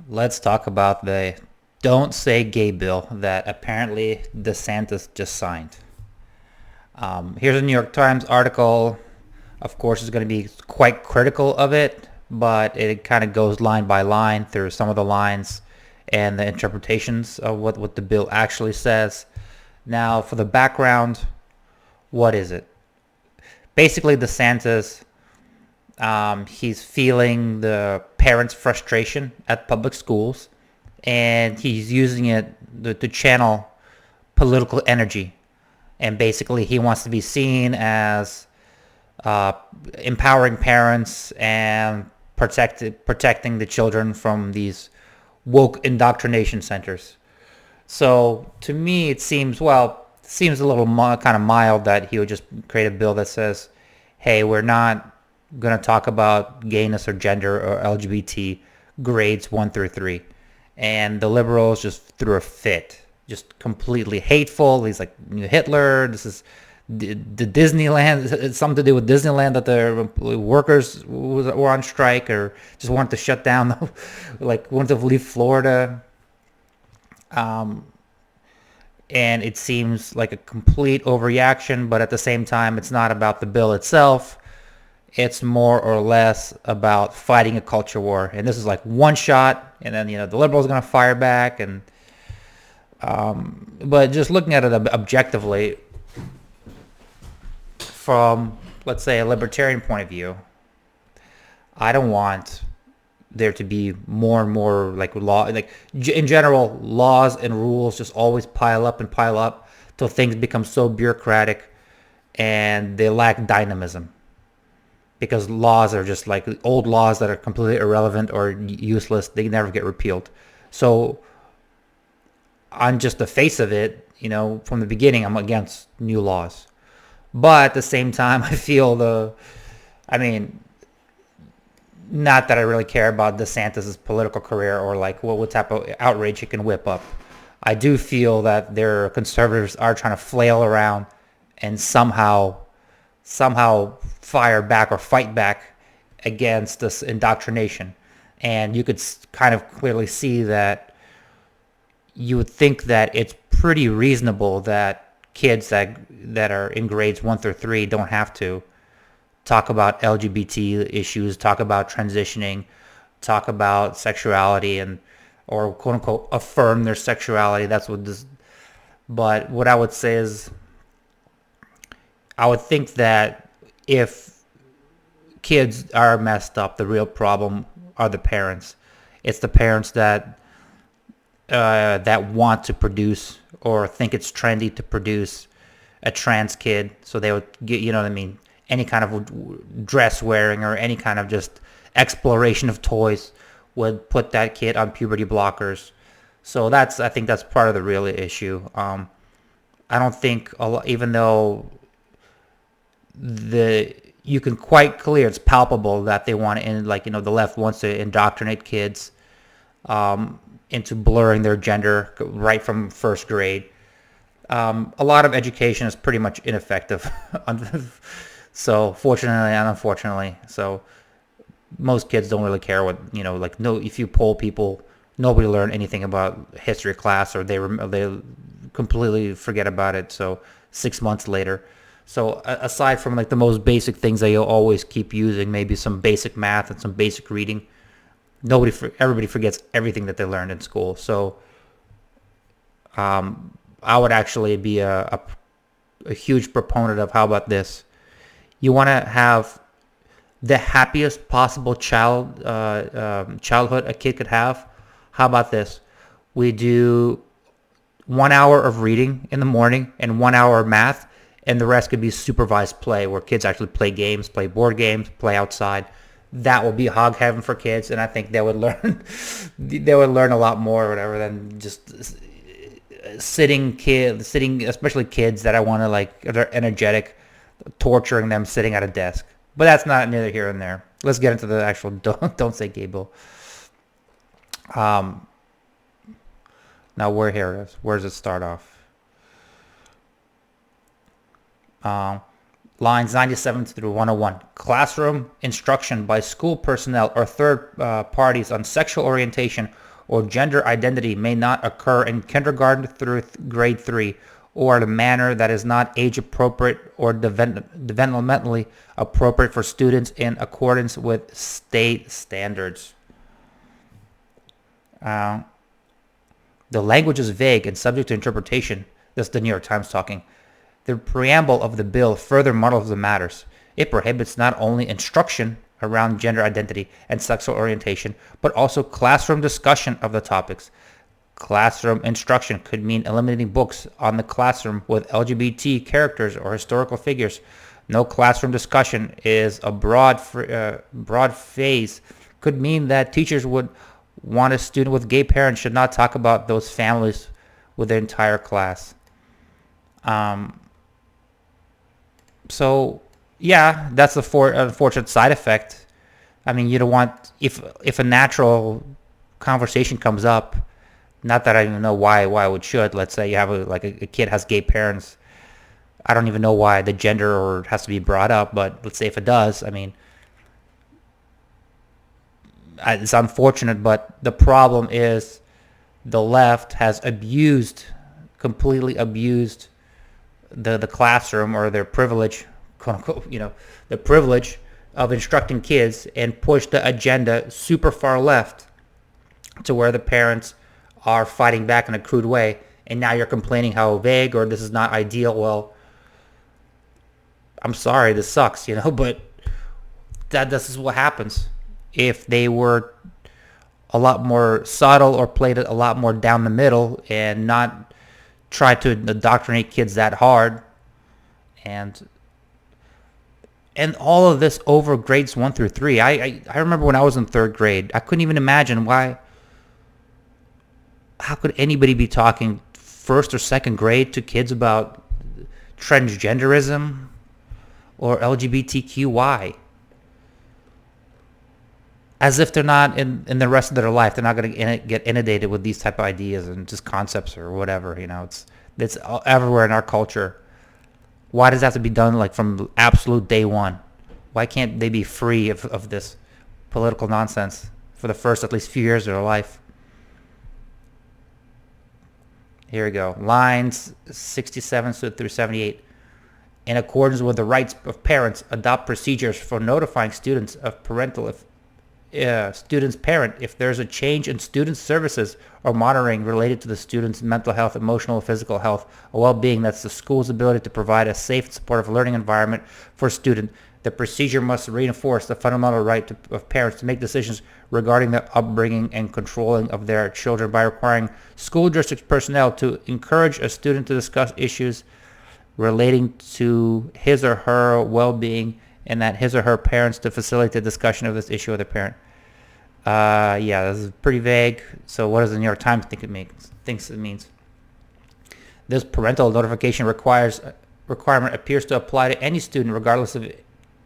Let's talk about the Don't Say Gay bill that apparently DeSantis just signed. Here's a New York Times article. Of course, it's going to be quite critical of it, but it kind of goes line by line through some of the lines and the interpretations of what the bill actually says. Now, for the background, what is it? Basically, DeSantis, he's feeling the parents' frustration at public schools, and he's using it to channel political energy. And basically, he wants to be seen as uh, empowering parents and protecting the children from these woke indoctrination centers. So to me, it seems a little kind of mild that he would just create a bill that says, "Hey, we're not going to talk about gayness or gender or LGBT grades 1 through 3," and the liberals just threw a fit, just completely hateful. He's like Hitler. This is the Disneyland. It's something to do with Disneyland that the workers were on strike or just wanted to shut down, like wanted to leave Florida. Um, and it seems like a complete overreaction, but at the same time, it's not about the bill itself. It's more or less about fighting a culture war. And this is like one shot, and then the liberals are gonna fire back. And but just looking at it objectively, from let's say a libertarian point of view, I don't want there to be more and more like law, like in general, laws and rules just always pile up and pile up till things become so bureaucratic and they lack dynamism, because laws are just like old laws that are completely irrelevant or useless. They never get repealed. So on just the face of it, from the beginning, I'm against new laws. But at the same time, I mean, not that I really care about DeSantis' political career or like what type of outrage he can whip up. I do feel that their conservatives are trying to flail around and somehow fire back or fight back against this indoctrination. And you could kind of clearly see that you would think that it's pretty reasonable that kids that are in grades 1 through 3 don't have to talk about LGBT issues, talk about transitioning, talk about sexuality, and or quote unquote affirm their sexuality. That's what this. But what I would say is, I would think that if kids are messed up, the real problem are the parents. It's the parents that want to produce or think it's trendy to produce a trans kid, so they would get, what I mean, any kind of dress wearing or any kind of just exploration of toys would put that kid on puberty blockers. So I think that's part of the real issue. I don't think even though the you can quite clear it's palpable that they want to, like, the left wants to indoctrinate kids into blurring their gender right from first grade. A lot of education is pretty much ineffective. So fortunately and unfortunately, so most kids don't really care what, like, no, if you poll people, nobody learned anything about history class, or they completely forget about it. So 6 months later. So aside from like the most basic things that you'll always keep using, maybe some basic math and some basic reading, everybody forgets everything that they learned in school. So I would actually be a huge proponent of, how about this? You want to have the happiest possible childhood a kid could have. How about this? We do 1 hour of reading in the morning and 1 hour of math, and the rest could be supervised play, where kids actually play games, play board games, play outside. That will be hog heaven for kids, and I think they would learn they would learn a lot more or whatever than just sitting, especially kids that I want to, like, they're energetic, torturing them sitting at a desk. But that's not neither here and there. Let's get into the actual don't say gay bill. Um, Now where does it start off? Um, Lines 97 through 101. Classroom instruction by school personnel or third parties on sexual orientation or gender identity may not occur in kindergarten through grade 3 or in a manner that is not age appropriate or developmentally appropriate for students in accordance with state standards. The language is vague and subject to interpretation. This is the New York Times talking. The preamble of the bill further muddles the matters. It prohibits not only instruction around gender identity and sexual orientation, but also classroom discussion of the topics. Classroom instruction could mean eliminating books on the classroom with LGBT characters or historical figures. No classroom discussion is a broad phase. Could mean that teachers would want a student with gay parents should not talk about those families with their entire class. So yeah, that's the unfortunate side effect. I mean, you don't want if a natural conversation comes up. Not that I even know why it should. Let's say you have a kid has gay parents. I don't even know why the gender or has to be brought up, but let's say if it does, I mean, it's unfortunate. But the problem is the left has completely abused the classroom or their privilege, quote unquote, the privilege of instructing kids and push the agenda super far left to where the parents are fighting back in a crude way. And now you're complaining how vague or this is not ideal. Well, I'm sorry, this sucks, but this is what happens. If they were a lot more subtle or played it a lot more down the middle and not try to indoctrinate kids that hard, and all of this over grades 1 through 3. I remember when I was in 3rd grade, I couldn't even imagine how could anybody be talking 1st or 2nd grade to kids about transgenderism or LGBTQI? As if they're not in the rest of their life, they're not going to get inundated with these type of ideas and just concepts or whatever. It's everywhere in our culture. Why does that have to be done from absolute day one? Why can't they be free of this political nonsense for the first at least few years of their life? Here we go. Lines 67 through 78. In accordance with the rights of parents, adopt procedures for notifying students of student's parent if there's a change in student services or monitoring related to the student's mental health, emotional, physical health, or well-being. That's the school's ability to provide a safe and supportive learning environment for student. The procedure must reinforce the fundamental right of parents to make decisions regarding the upbringing and controlling of their children by requiring school district personnel to encourage a student to discuss issues relating to his or her well-being and that his or her parents to facilitate discussion of this issue with the parent. Yeah, this is pretty vague. So what does the New York Times thinks it means? This parental notification requirement appears to apply to any student regardless of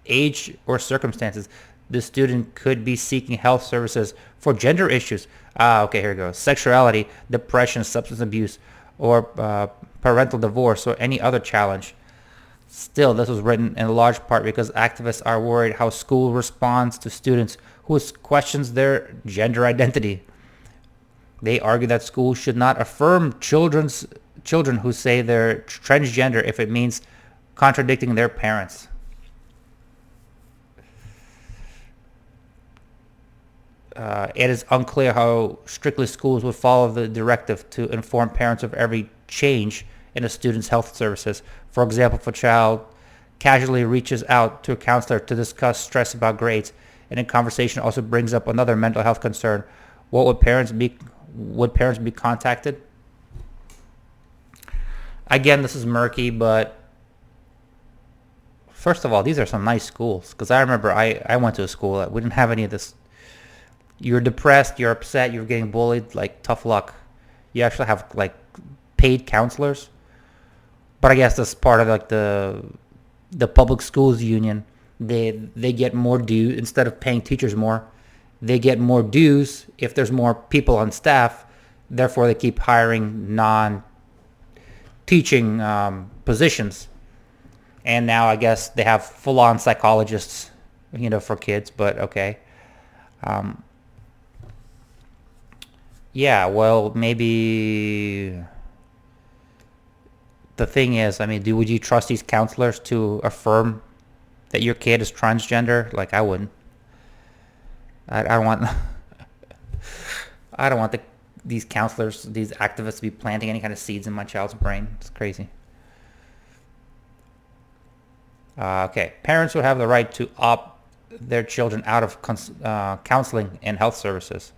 age or circumstances. The student could be seeking health services for gender issues. Okay, here we go. Sexuality, depression, substance abuse, or parental divorce, or any other challenge. Still, this was written in large part because activists are worried how school responds to students who questions their gender identity. They argue that schools should not affirm children who say they're transgender if it means contradicting their parents. It is unclear how strictly schools would follow the directive to inform parents of every change in a student's health services. For example, if a child casually reaches out to a counselor to discuss stress about grades, and in conversation also brings up another mental health concern, would parents be contacted? Again, this is murky, but first of all, these are some nice schools. Because I remember I went to a school that we didn't have any of this. You're depressed, you're upset, you're getting bullied, tough luck. You actually have paid counselors. But I guess that's part of the public schools union. They get more dues instead of paying teachers more. They get more dues if there's more people on staff. Therefore, they keep hiring non-teaching positions. And now I guess they have full-on psychologists, for kids. But okay. Yeah, well, maybe the thing is, I mean, would you trust these counselors to affirm that your kid is transgender? Like, I wouldn't. I don't want I don't want these counselors, these activists to be planting any kind of seeds in my child's brain. It's crazy. Okay, parents would have the right to opt their children out of counseling and health services.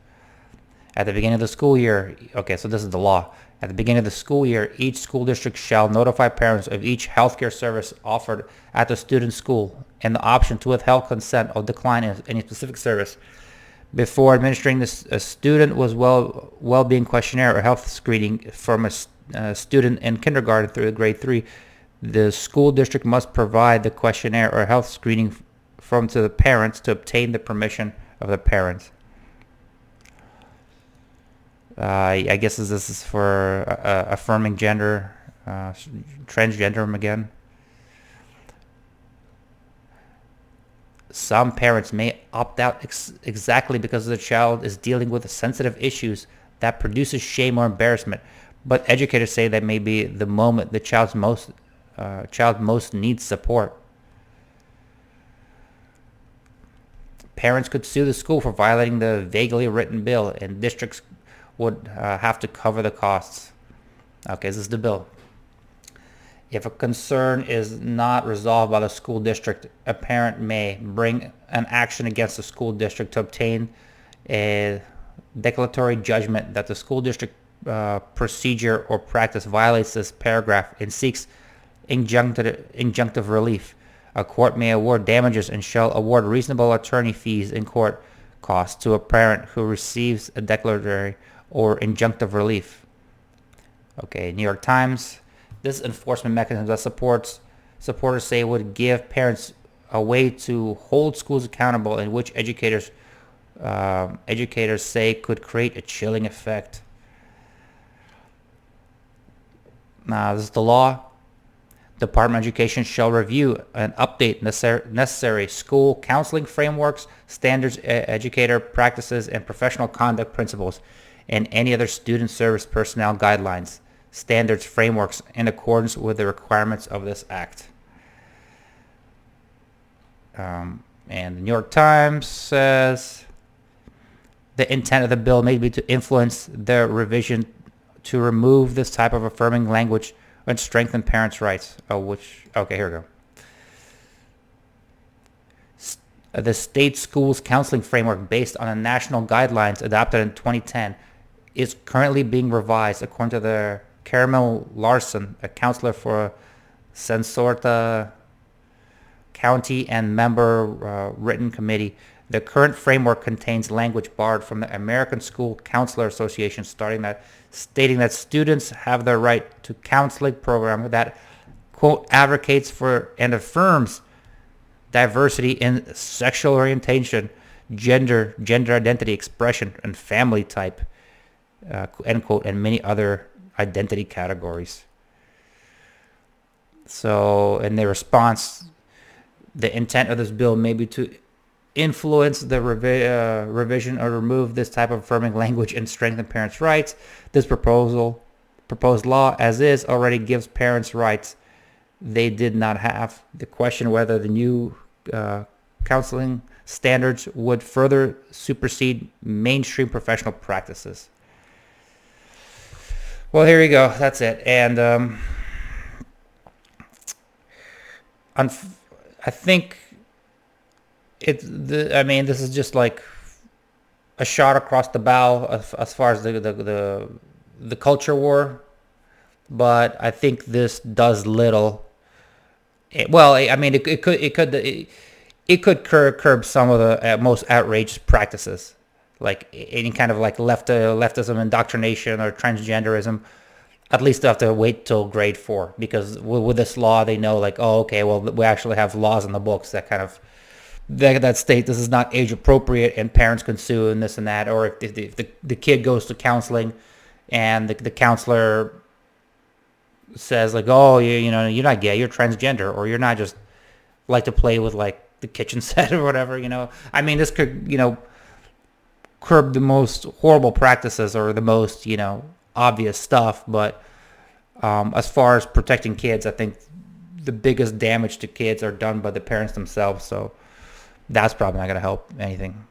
At the beginning of the school year, okay, so this is the law. At the beginning of the school year, each school district shall notify parents of each healthcare service offered at the student's school and the option to withhold consent or decline any specific service. Before administering this, a student was well-being questionnaire or health screening from a student in kindergarten through grade 3, the school district must provide the questionnaire or health screening to the parents to obtain the permission of the parents. I guess this is for affirming gender, transgenderism again. Some parents may opt out exactly because the child is dealing with sensitive issues that produces shame or embarrassment. But educators say that may be the moment the child most needs support. Parents could sue the school for violating the vaguely written bill, and districts would have to cover the costs. Okay, this is the bill. If a concern is not resolved by the school district, a parent may bring an action against the school district to obtain a declaratory judgment that the school district procedure or practice violates this paragraph and seeks injunctive relief. A court may award damages and shall award reasonable attorney fees and court costs to a parent who receives a declaratory or injunctive relief. Okay, New York Times. This enforcement mechanism that supporters say would give parents a way to hold schools accountable, in which educators say could create a chilling effect. Now, this is the law. Department of Education shall review and update necessary school counseling frameworks, standards, educator practices, and professional conduct principles, and any other student service personnel guidelines, standards, frameworks in accordance with the requirements of this act. And the New York Times says the intent of the bill may be to influence the revision to remove this type of affirming language and strengthen parents' rights. Okay, here we go. The state schools counseling framework, based on the national guidelines adopted in 2010, is currently being revised, according to the Caramel Larson, a counselor for Sensorta County and member written committee. The current framework contains language borrowed from the American School Counselor Association, stating that students have the right to counseling program that, quote, advocates for and affirms diversity in sexual orientation, gender identity expression, and family type, end quote, and many other identity categories. So, in their response, the intent of this bill may be to influence the revision or remove this type of affirming language and strengthen parents' rights. This proposed law, as is, already gives parents rights they did not have. The question whether the new counseling standards would further supersede mainstream professional practices. Well, here you go. That's it. And I think this is just like a shot across the bow as far as the culture war, but I think this does little. It could curb some of the most outrageous practices, like any kind of like leftism, indoctrination, or transgenderism. At least they have to wait till grade 4, because with this law, they know, like, oh, okay, well, we actually have laws in the books that kind of that state this is not age appropriate, and parents can sue and this and that. Or if the kid goes to counseling and the counselor says like, oh, you're not gay, you're transgender, or you're not just like to play with like the kitchen set or whatever. I mean, this could curb the most horrible practices or the most obvious stuff, but as far as protecting kids, I think the biggest damage to kids are done by the parents themselves. So that's probably not going to help anything.